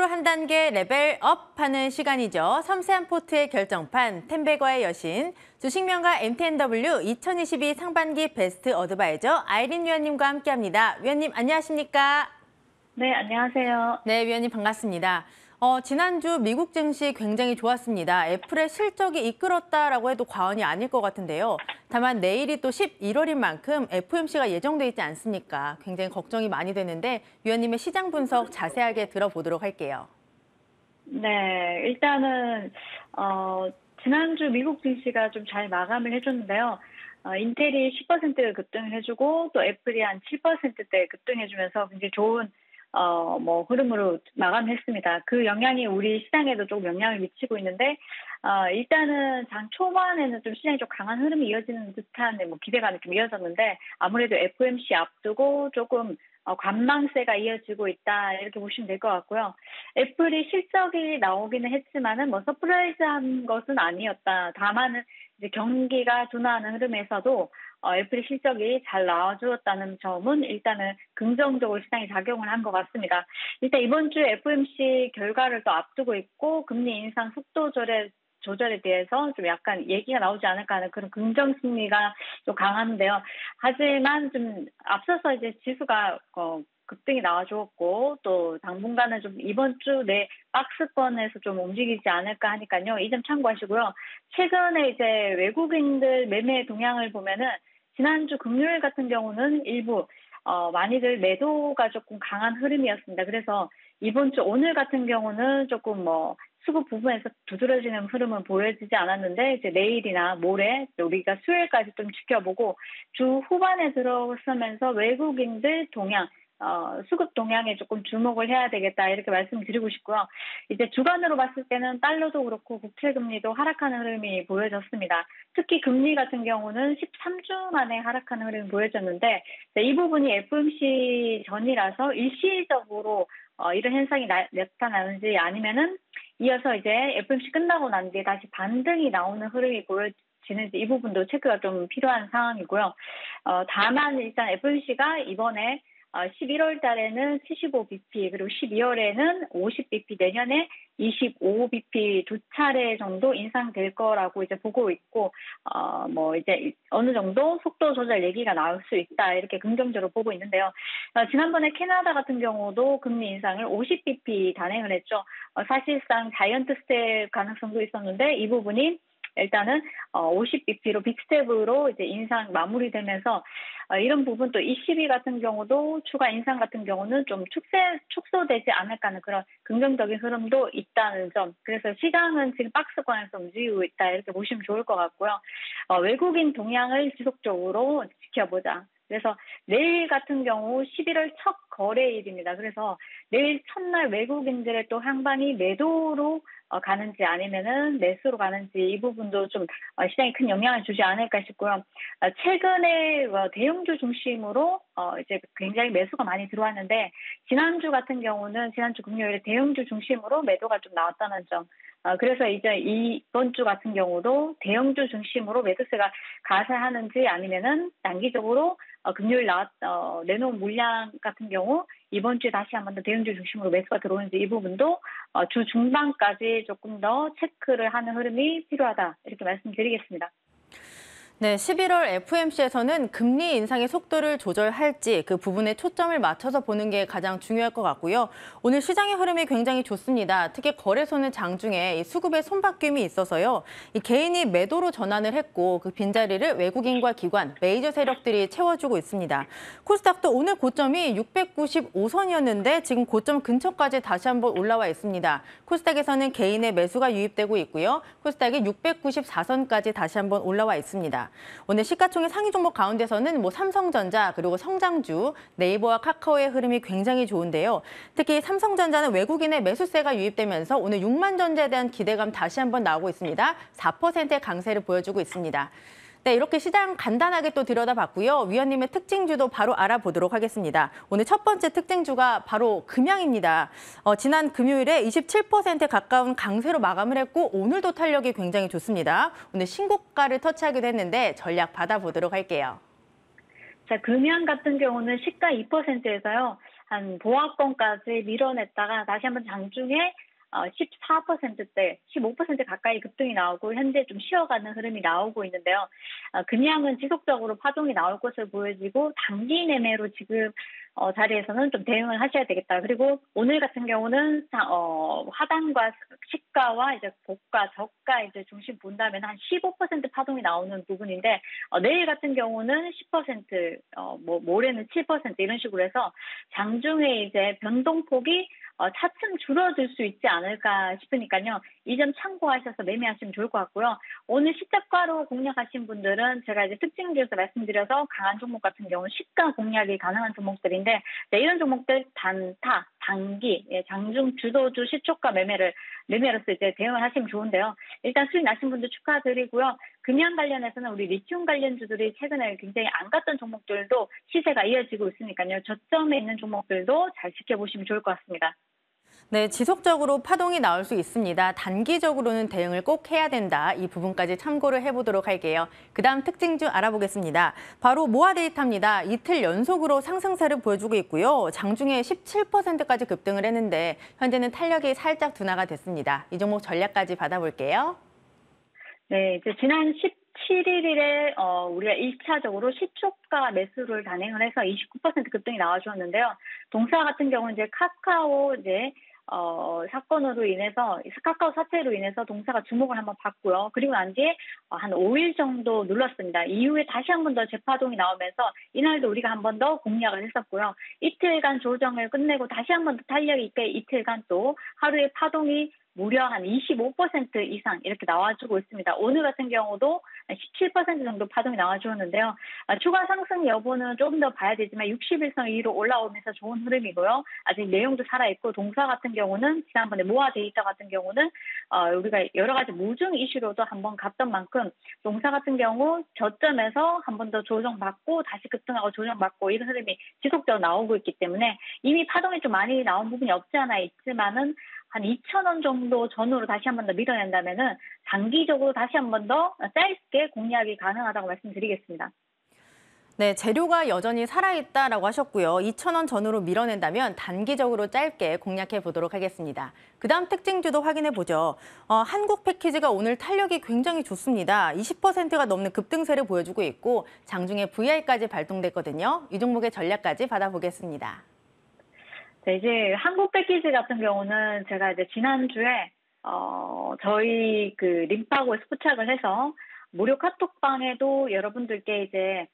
앞으로 한 단계 레벨업하는 시간이죠. 섬세한 포트의 결정판, 텐베거의 여신, 주식명가 MTNW 2022 상반기 베스트 어드바이저 아이린 위원님과 함께합니다. 위원님 안녕하십니까? 네, 안녕하세요. 네, 위원님 반갑습니다. 지난주 미국 증시 굉장히 좋았습니다. 애플의 실적이 이끌었다라고 해도 과언이 아닐 것 같은데요. 다만 내일이 또 11월인 만큼 FOMC가 예정돼 있지 않습니까? 굉장히 걱정이 많이 되는데 위원님의 시장 분석 자세하게 들어보도록 할게요. 네, 일단은 지난주 미국 증시가 좀 잘 마감을 해줬는데요. 인텔이 10% 급등을 해주고 또 애플이 한 7%대 급등해주면서 굉장히 좋은 흐름으로 마감했습니다. 그 영향이 우리 시장에도 조금 영향을 미치고 있는데, 일단은 장 초반에는 좀 시장이 좀 강한 흐름이 이어지는 듯한 기대감이 좀 이어졌는데, 아무래도 FOMC 앞두고 조금 관망세가 이어지고 있다, 이렇게 보시면 될 것 같고요. 애플이 실적이 나오기는 했지만은 서프라이즈한 것은 아니었다. 다만은 이제 경기가 둔화하는 흐름에서도 애플의 실적이 잘 나와주었다는 점은 일단은 긍정적으로 시장에 작용을 한 것 같습니다. 일단 이번 주 FOMC 결과를 또 앞두고 있고 금리 인상 속도 조절에 대해서 좀 약간 얘기가 나오지 않을까 하는 그런 긍정 심리가 좀 강한데요. 하지만 좀 앞서서 이제 지수가 급등이 나와주었고 또 당분간은 좀 이번 주 내 박스권에서 좀 움직이지 않을까 하니까요. 이 점 참고하시고요. 최근에 이제 외국인들 매매 동향을 보면은 지난주 금요일 같은 경우는 일부 많이들 매도가 조금 강한 흐름이었습니다. 그래서 이번 주 오늘 같은 경우는 조금 수급 부분에서 두드러지는 흐름은 보여지지 않았는데 이제 내일이나 모레 우리가 수요일까지 좀 지켜보고 주 후반에 들어서면서 외국인들 동향 수급 동향에 조금 주목을 해야 되겠다 이렇게 말씀드리고 싶고요. 이제 주간으로 봤을 때는 달러도 그렇고 국채금리도 하락하는 흐름이 보여졌습니다. 특히 금리 같은 경우는 13주 만에 하락하는 흐름이 보여졌는데 이 부분이 FOMC 전이라서 일시적으로 이런 현상이 나타나는지 아니면은 이어서 이제 FOMC 끝나고 난 뒤에 다시 반등이 나오는 흐름이 보여지는지 이 부분도 체크가 좀 필요한 상황이고요. 다만 일단 FOMC가 이번에 11월 달에는 75bp 그리고 12월에는 50bp 내년에 25bp 두 차례 정도 인상될 거라고 이제 보고 있고 이제 어느 정도 속도 조절 얘기가 나올 수 있다 이렇게 긍정적으로 보고 있는데요. 지난번에 캐나다 같은 경우도 금리 인상을 50bp 단행을 했죠. 사실상 자이언트 스텝 가능성도 있었는데 이 부분이 일단은 50bp로 빅스텝으로 이제 인상 마무리되면서 이런 부분 또 ECB 같은 경우도 추가 인상 같은 경우는 좀 축소되지 않을까 하는 그런 긍정적인 흐름도 있다는 점. 그래서 시장은 지금 박스권에서 움직이고 있다 이렇게 보시면 좋을 것 같고요. 외국인 동향을 지속적으로 지켜보자. 그래서 내일 같은 경우 11월 첫 거래일입니다. 그래서 내일 첫날 외국인들의 또 향방이 매도로 가는지 아니면은 매수로 가는지 이 부분도 좀 시장에 큰 영향을 주지 않을까 싶고요. 최근에 대형주 중심으로 이제 굉장히 매수가 많이 들어왔는데 지난주 같은 경우는 지난주 금요일에 대형주 중심으로 매도가 좀 나왔다는 점. 그래서 이제 이번 주 같은 경우도 대형주 중심으로 매도세가 가세하는지 아니면은 단기적으로 금요일 내놓은 물량 같은 경우 이번 주에 다시 한 번 더 대형주 중심으로 매수가 들어오는지 이 부분도 주 중반까지 조금 더 체크를 하는 흐름이 필요하다 이렇게 말씀드리겠습니다. 네, 11월 FOMC에서는 금리 인상의 속도를 조절할지 그 부분에 초점을 맞춰서 보는 게 가장 중요할 것 같고요. 오늘 시장의 흐름이 굉장히 좋습니다. 특히 거래소는 장중에 이 수급의 손바뀜이 있어서요. 이 개인이 매도로 전환을 했고 그 빈자리를 외국인과 기관, 메이저 세력들이 채워주고 있습니다. 코스닥도 오늘 고점이 695선이었는데 지금 고점 근처까지 다시 한번 올라와 있습니다. 코스닥에서는 개인의 매수가 유입되고 있고요. 코스닥이 694선까지 다시 한번 올라와 있습니다. 오늘 시가총액 상위 종목 가운데서는 삼성전자 그리고 성장주, 네이버와 카카오의 흐름이 굉장히 좋은데요. 특히 삼성전자는 외국인의 매수세가 유입되면서 오늘 6만 전자에 대한 기대감 다시 한번 나오고 있습니다. 4%의 강세를 보여주고 있습니다. 네, 이렇게 시장 간단하게 또 들여다봤고요. 위원님의 특징주도 바로 알아보도록 하겠습니다. 오늘 첫 번째 특징주가 바로 금양입니다. 지난 금요일에 27% 가까운 강세로 마감을 했고 오늘도 탄력이 굉장히 좋습니다. 오늘 신고가를 터치하기도 했는데 전략 받아보도록 할게요. 자, 금양 같은 경우는 시가 2%에서요. 한 보합권까지 밀어냈다가 다시 한번 장중에 14%대, 15% 가까이 급등이 나오고 현재 좀 쉬어가는 흐름이 나오고 있는데요. 그냥은 지속적으로 파동이 나올 것으로 보여지고 단기 매매로 지금 자리에서는 좀 대응을 하셔야 되겠다. 그리고 오늘 같은 경우는 하단과 시가와 이제 고가, 저가 이제 중심 본다면 한 15% 파동이 나오는 부분인데 내일 같은 경우는 10%, 모레는 7% 이런 식으로 해서 장중에 이제 변동폭이 차츰 줄어들 수 있지 않을까 싶으니까요. 이 점 참고하셔서 매매하시면 좋을 것 같고요. 오늘 시작가로 공략하신 분들은 제가 이제 특징지에서 말씀드려서 강한 종목 같은 경우는 시가 공략이 가능한 종목들인데 이런 종목들 단타, 단기, 장중 주도주 시초가 매매로서 이제 대응을 하시면 좋은데요. 일단 수익 나신 분들 축하드리고요. 금연 관련해서는 우리 리튬 관련주들이 최근에 굉장히 안 갔던 종목들도 시세가 이어지고 있으니까요. 저점에 있는 종목들도 잘 지켜보시면 좋을 것 같습니다. 네, 지속적으로 파동이 나올 수 있습니다. 단기적으로는 대응을 꼭 해야 된다. 이 부분까지 참고를 해보도록 할게요. 그다음 특징주 알아보겠습니다. 바로 모아 데이터입니다. 이틀 연속으로 상승세를 보여주고 있고요. 장중에 17%까지 급등을 했는데 현재는 탄력이 살짝 둔화가 됐습니다. 이 종목 전략까지 받아볼게요. 네, 이제 지난 17일에 우리가 1차적으로 시초가 매수를 단행을 해서 29% 급등이 나와주었는데요. 동사 같은 경우는 이제 카카오 사건으로 인해서 카카오 사태로 인해서 동사가 주목을 한번 받고요. 그리고 난 뒤에 한 5일 정도 눌렀습니다. 이후에 다시 한 번 더 재파동이 나오면서 이날도 우리가 한 번 더 공략을 했었고요. 이틀간 조정을 끝내고 다시 한 번 더 탄력이 있게 이틀간 또 하루에 파동이 무려 한 25% 이상 이렇게 나와주고 있습니다. 오늘 같은 경우도 17% 정도 파동이 나와주었는데요. 추가 상승 여부는 조금 더 봐야 되지만 60일선 위로 올라오면서 좋은 흐름이고요. 아직 내용도 살아있고 동사 같은 경우는 지난번에 모아 데이터 같은 경우는 우리가 여러 가지 무중 이슈로도 한번 갔던 만큼 동사 같은 경우 저점에서 한 번 더 조정받고 다시 급등하고 조정받고 이런 흐름이 지속적으로 나오고 있기 때문에 이미 파동이 좀 많이 나온 부분이 없지 않아 있지만은 한 2,000원 정도 전후로 다시 한 번 더 밀어낸다면은 장기적으로 다시 한 번 더 짧게 공략이 가능하다고 말씀드리겠습니다. 네, 재료가 여전히 살아있다라고 하셨고요. 2,000원 전후로 밀어낸다면 단기적으로 짧게 공략해 보도록 하겠습니다. 그다음 특징주도 확인해 보죠. 한국 패키지가 오늘 탄력이 굉장히 좋습니다. 20%가 넘는 급등세를 보여주고 있고 장중에 VI까지 발동됐거든요. 이 종목의 전략까지 받아보겠습니다. 네, 이제 한국 패키지 같은 경우는 제가 이제 지난주에 저희 그 림파고에서 부착을 해서 무료 카톡방에도 여러분들께 이제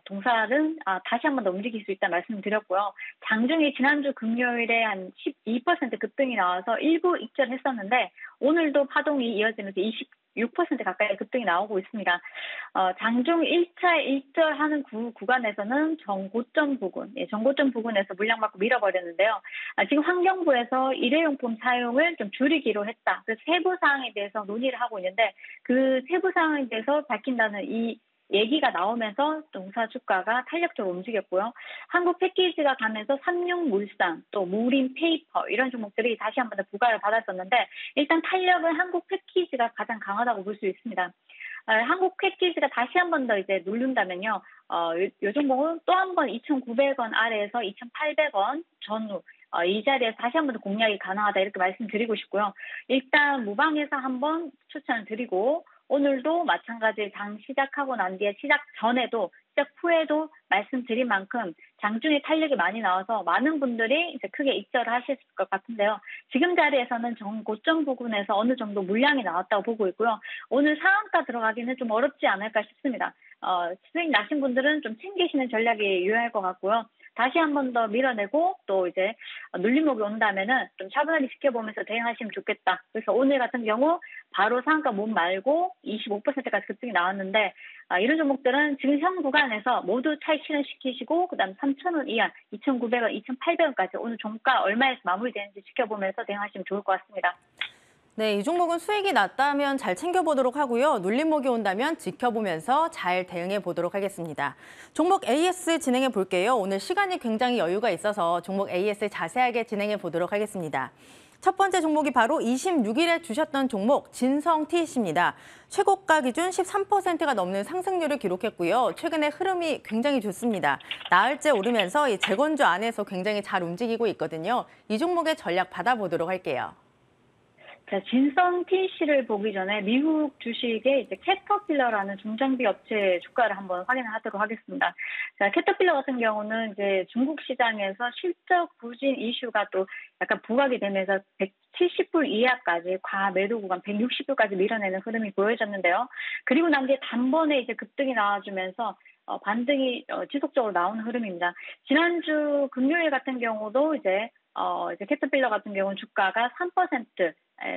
동사는 다시 한 번 더 움직일 수 있다 말씀드렸고요. 장중에 지난주 금요일에 한 12% 급등이 나와서 일부 익절했었는데 오늘도 파동이 이어지면서 6% 가까이 급등이 나오고 있습니다. 장중 1차 일절하는 구간에서는 정고점 부근에서 물량받고 밀어버렸는데요. 지금 환경부에서 일회용품 사용을 좀 줄이기로 했다. 그래서 세부 사항에 대해서 논의를 하고 있는데 그 세부 사항에 대해서 밝힌다는 이 얘기가 나오면서 동사 주가가 탄력적으로 움직였고요. 한국 패키지가 가면서 삼육물산, 또 무림 페이퍼 이런 종목들이 다시 한 번 더 부과를 받았었는데 일단 탄력은 한국 패키지가 가장 강하다고 볼 수 있습니다. 한국 패키지가 다시 한 번 더 이제 누른다면요. 요 종목은 또 한 번 2,900원 아래에서 2,800원 전후 이 자리에서 다시 한 번 더 공략이 가능하다 이렇게 말씀드리고 싶고요. 일단 무방에서 한번 추천을 드리고 오늘도 마찬가지 장 시작하고 난 뒤에 시작 전에도 시작 후에도 말씀드린 만큼 장중에 탄력이 많이 나와서 많은 분들이 이제 크게 입절을 하실 것 같은데요. 지금 자리에서는 정고점 부근에서 어느 정도 물량이 나왔다고 보고 있고요. 오늘 상한가 들어가기는 좀 어렵지 않을까 싶습니다. 수익 나신 분들은 좀 챙기시는 전략이 유효할 것 같고요. 다시 한 번 더 밀어내고 또 이제 눌림목이 온다면은 좀 차분하게 지켜보면서 대응하시면 좋겠다. 그래서 오늘 같은 경우 바로 상한가 못 말고 25%까지 급등이 나왔는데 이런 종목들은 지금 현 구간에서 모두 차익 실현시키시고 그다음 3,000원 이하, 2,900원, 2,800원까지 오늘 종가 얼마에서 마무리되는지 지켜보면서 대응하시면 좋을 것 같습니다. 네, 이 종목은 수익이 났다면 잘 챙겨보도록 하고요. 눌림목이 온다면 지켜보면서 잘 대응해 보도록 하겠습니다. 종목 AS 진행해 볼게요. 오늘 시간이 굉장히 여유가 있어서 종목 AS 자세하게 진행해 보도록 하겠습니다. 첫 번째 종목이 바로 26일에 주셨던 종목 진성 TC입니다. 최고가 기준 13%가 넘는 상승률을 기록했고요. 최근에 흐름이 굉장히 좋습니다. 나흘째 오르면서 이 재건주 안에서 굉장히 잘 움직이고 있거든요. 이 종목의 전략 받아보도록 할게요. 자, 진성 TC를 보기 전에 미국 주식의 이제 캐터필러라는 중장비 업체 주가를 한번 확인하도록 하겠습니다. 자, 캐터필러 같은 경우는 이제 중국 시장에서 실적 부진 이슈가 또 약간 부각이 되면서 170불 이하까지 과매도 구간 160불까지 밀어내는 흐름이 보여졌는데요. 그리고 난 뒤에 단번에 이제 급등이 나와주면서 반등이 지속적으로 나오는 흐름입니다. 지난주 금요일 같은 경우도 이제 캐터필러 같은 경우는 주가가 3%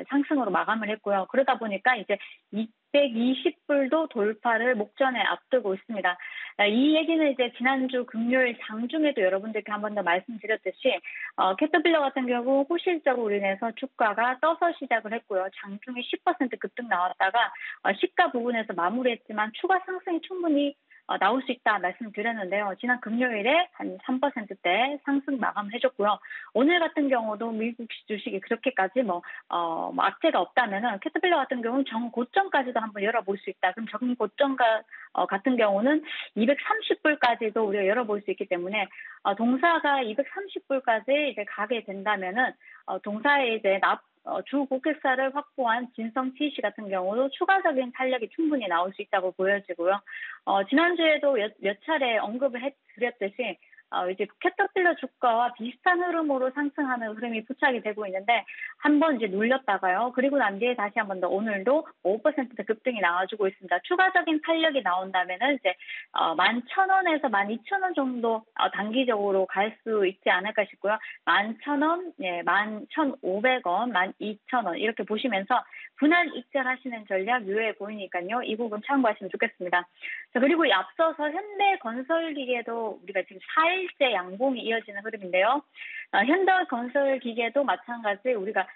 상승으로 마감을 했고요. 그러다 보니까 이제 220불도 돌파를 목전에 앞두고 있습니다. 이 얘기는 이제 지난주 금요일 장중에도 여러분들께 한 번 더 말씀드렸듯이 캐터필러 같은 경우 호실적으로 인해서 주가가 떠서 시작을 했고요. 장중에 10% 급등 나왔다가 시가 부분에서 마무리했지만 추가 상승이 충분히 나올 수 있다 말씀드렸는데요. 지난 금요일에 한 3%대 상승 마감해줬고요. 오늘 같은 경우도 미국 주식이 그렇게까지 악재가 없다면은 캐터필러 같은 경우는 정고점까지도 한번 열어볼 수 있다. 그럼 정고점 같은 경우는 230불까지도 우리가 열어볼 수 있기 때문에 동사가 230불까지 이제 가게 된다면은 동사의 이제 주 고객사를 확보한 진성 TC 같은 경우도 추가적인 탄력이 충분히 나올 수 있다고 보여지고요. 지난주에도 몇 차례 언급을 해드렸듯이 이제 캐터필러 주가와 비슷한 흐름으로 상승하는 흐름이 포착이 되고 있는데 한번 이제 눌렸다가요. 그리고 난 뒤에 다시 한 번 더 오늘도 5% 급등이 나와주고 있습니다. 추가적인 탄력이 나온다면은 이제 11,000원에서 12,000원 정도 단기적으로 갈 수 있지 않을까 싶고요. 11,000원, 예, 11,500원, 12,000원 이렇게 보시면서 분할 익절하시는 전략 유효해 보이니까요. 이 부분 참고하시면 좋겠습니다. 자, 그리고 앞서서 현대건설기계도 우리가 지금 4일째 양봉이 이어지는 흐름인데요. 현대건설기계도 마찬가지 우리가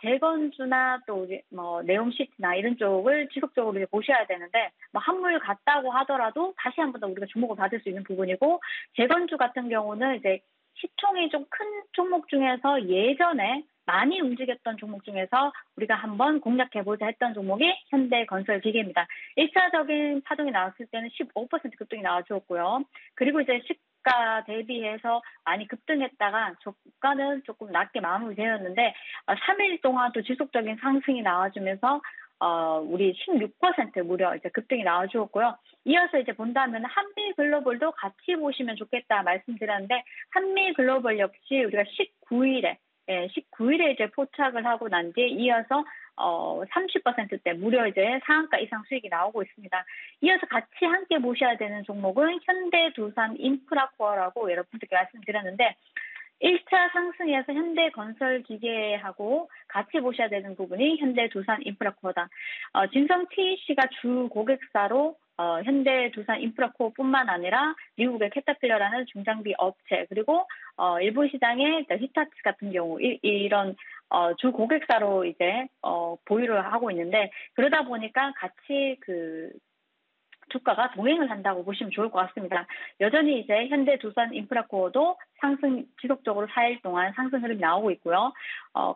재건주나 또 우리 네옴시티나 이런 쪽을 지속적으로 이제 보셔야 되는데 한물 같다고 하더라도 다시 한 번 더 우리가 주목을 받을 수 있는 부분이고 재건주 같은 경우는 이제 시총이 좀 큰 종목 중에서 예전에 많이 움직였던 종목 중에서 우리가 한번 공략해보자 했던 종목이 현대건설기계입니다. 1차적인 파동이 나왔을 때는 15% 급등이 나와주었고요. 그리고 이제 시가 대비해서 많이 급등했다가 저가는 조금 낮게 마무리되었는데 3일 동안 또 지속적인 상승이 나와주면서 우리 16% 무려 이제 급등이 나와주었고요. 이어서 이제 본다면 한미글로벌도 같이 보시면 좋겠다 말씀드렸는데 한미글로벌 역시 우리가 19일에 이제 포착을 하고 난 뒤에 이어서 30%대 무려 이제 상한가 이상 수익이 나오고 있습니다. 이어서 같이 함께 보셔야 되는 종목은 현대두산 인프라코어라고 여러분들께 말씀드렸는데 1차 상승에서 현대건설기계하고 같이 보셔야 되는 부분이 현대두산 인프라코어다. 진성 TC가 주 고객사로 현대두산 인프라코어뿐만 아니라 미국의 캐터필러라는 중장비 업체 그리고 일본 시장의 히타치 같은 경우 이런 주 고객사로 이제 보유를 하고 있는데 그러다 보니까 같이 주가가 동행을 한다고 보시면 좋을 것 같습니다. 여전히 이제 현대두산 인프라코어도 지속적으로 4일 동안 상승 흐름이 나오고 있고요.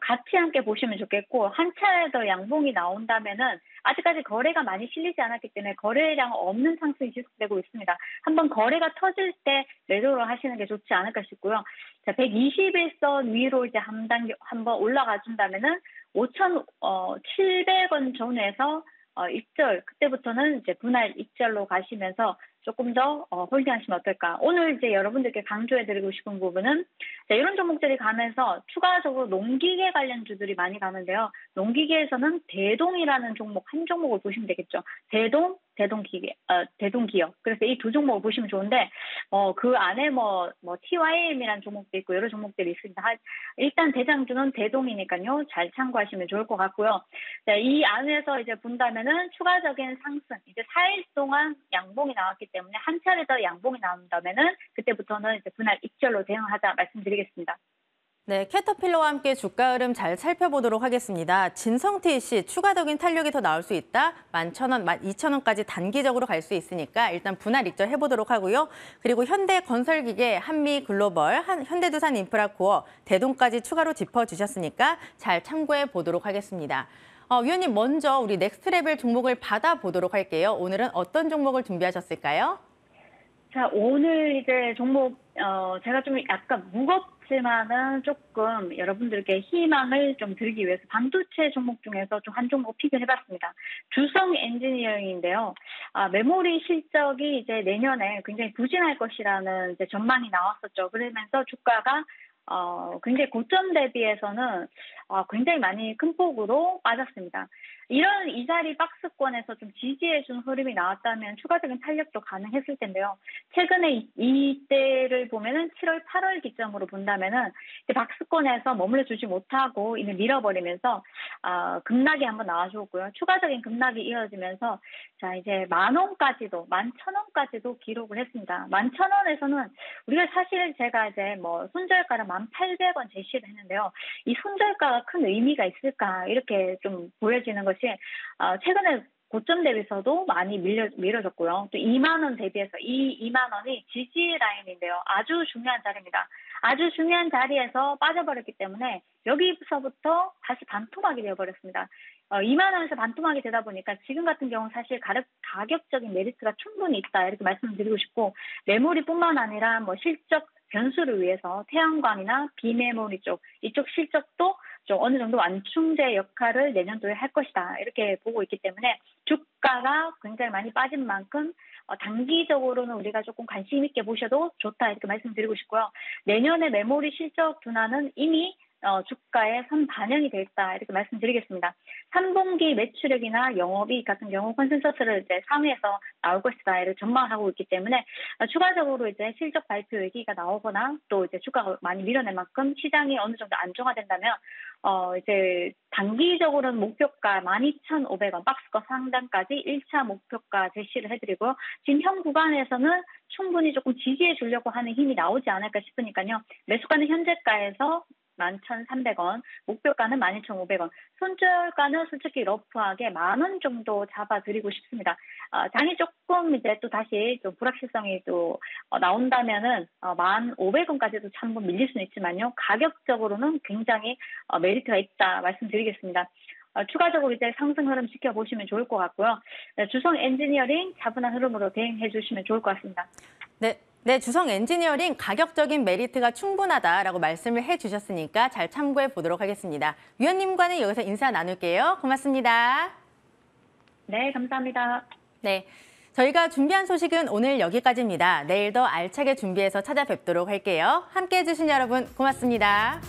같이 함께 보시면 좋겠고 한 차례 더 양봉이 나온다면은 아직까지 거래가 많이 실리지 않았기 때문에 거래량 없는 상승이 지속되고 있습니다. 한번 거래가 터질 때 매도를 하시는 게 좋지 않을까 싶고요. 자, 121선 위로 이제 한번 올라가 준다면은 5,700원 존에서 익절 그때부터는 이제 분할 익절로 가시면서 조금 더 홀딩하시면 어떨까. 오늘 이제 여러분들께 강조해드리고 싶은 부분은 이런 종목들이 가면서 추가적으로 농기계 관련주들이 많이 가는데요. 농기계에서는 대동이라는 종목 한 종목을 보시면 되겠죠. 대동기업. 그래서 이 두 종목을 보시면 좋은데 그 안에 TYM이라는 종목도 있고 여러 종목들이 있습니다. 일단 대장주는 대동이니까요. 잘 참고하시면 좋을 것 같고요. 네, 이 안에서 이제 본다면은 추가적인 상승 이제 4일 동안 양봉이 나왔기 때문에 한 차례 더 양봉이 나온다면은 그때부터는 이제 분할 익절로 대응하자 말씀드리겠습니다. 네, 캐터필러와 함께 주가 흐름 잘 살펴보도록 하겠습니다. 진성TC 추가적인 탄력이 더 나올 수 있다. 11,000원, 12,000원까지 단기적으로 갈 수 있으니까 일단 분할 익절 해보도록 하고요. 그리고 현대건설기계, 한미글로벌, 현대두산인프라코어, 대동까지 추가로 짚어주셨으니까 잘 참고해 보도록 하겠습니다. 위원님 먼저 우리 넥스트레벨 종목을 받아보도록 할게요. 오늘은 어떤 종목을 준비하셨을까요? 자, 오늘 이제 종목, 제가 좀 약간 무겁지만은 조금 여러분들께 희망을 좀 드리기 위해서 반도체 종목 중에서 좀 한 종목 픽을 해봤습니다. 주성 엔지니어링인데요. 메모리 실적이 이제 내년에 굉장히 부진할 것이라는 이제 전망이 나왔었죠. 그러면서 주가가 굉장히 고점 대비해서는 굉장히 많이 큰 폭으로 빠졌습니다. 이런 이 자리 박스권에서 좀 지지해준 흐름이 나왔다면 추가적인 탄력도 가능했을 텐데요. 최근에 이때를 보면은 7월, 8월 기점으로 본다면은 이제 박스권에서 머물러 주지 못하고 이미 밀어버리면서 급락이 한번 나와주었고요. 추가적인 급락이 이어지면서 자 이제 10,000원까지도 11,000원까지도 기록을 했습니다. 11,000원에서는 우리가 사실 제가 이제 뭐 손절가를 1,800원 제시를 했는데요. 이 손절가가 큰 의미가 있을까 이렇게 좀 보여지는 것이 최근에 고점 대비해서도 많이 밀어졌고요. 또 2만 원 대비해서 이 2만 원이 지지 라인인데요. 아주 중요한 자리입니다. 아주 중요한 자리에서 빠져버렸기 때문에 여기서부터 다시 반토막이 되어버렸습니다. 2만 원에서 반토막이 되다 보니까 지금 같은 경우는 사실 가격적인 메리트가 충분히 있다 이렇게 말씀드리고 싶고 메모리뿐만 아니라 뭐 실적 변수를 위해서 태양광이나 비메모리 쪽 이쪽 실적도 좀 어느 정도 완충제 역할을 내년도에 할 것이다 이렇게 보고 있기 때문에 주가가 굉장히 많이 빠진 만큼 단기적으로는 우리가 조금 관심 있게 보셔도 좋다 이렇게 말씀드리고 싶고요. 내년에 메모리 실적 둔화는 이미 주가에 선반영이 돼 있다 이렇게 말씀드리겠습니다. 3분기 매출액이나 영업이익 같은 경우 컨센서스를 이제 상위에서 나올 것이다 이렇게 전망하고 있기 때문에 추가적으로 이제 실적 발표 얘기가 나오거나 또 이제 주가가 많이 밀어낸 만큼 시장이 어느 정도 안정화된다면 이제 단기적으로는 목표가 12,500원 박스권 상단까지 1차 목표가 제시를 해드리고요. 지금 현 구간에서는 충분히 조금 지지해 주려고 하는 힘이 나오지 않을까 싶으니까요. 매수가는 현재가에서 11,300원, 목표가는 12,500원, 손절가는 솔직히 러프하게 10,000원 정도 잡아드리고 싶습니다. 장이 조금 이제 또 다시 좀 불확실성이 또 나온다면은 1,500원까지도 한번 밀릴 수는 있지만요. 가격적으로는 굉장히 메리트가 있다 말씀드리겠습니다. 추가적으로 이제 상승 흐름 지켜보시면 좋을 것 같고요. 주성 엔지니어링 차분한 흐름으로 대응해 주시면 좋을 것 같습니다. 네, 주성 엔지니어링 가격적인 메리트가 충분하다라고 말씀을 해주셨으니까 잘 참고해 보도록 하겠습니다. 위원님과는 여기서 인사 나눌게요. 고맙습니다. 네, 감사합니다. 네, 저희가 준비한 소식은 오늘 여기까지입니다. 내일 더 알차게 준비해서 찾아뵙도록 할게요. 함께해 주신 여러분 고맙습니다.